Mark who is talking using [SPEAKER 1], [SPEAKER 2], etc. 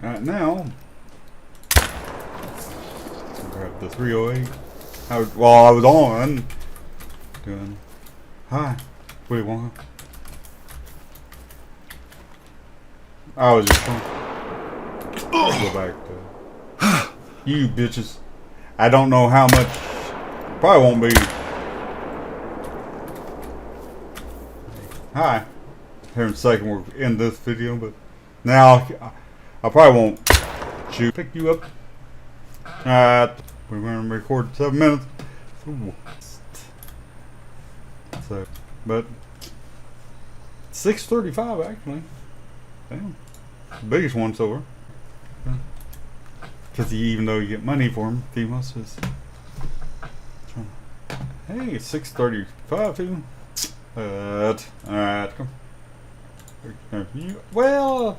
[SPEAKER 1] Right now, grab the 308. While I was on, doing, hi, what do you want? I was just going to go back to you bitches. I don't know how much, probably won't be. Hi. Here in a second we'll end this video, but now I probably won't pick you up. Alright, we're going to record 7 minutes. Ooh. So, but 6:35 actually. Damn, the biggest one so far. Because even though you get money for them, females is. Hey, it's 6:35 too. Alright, come. Well,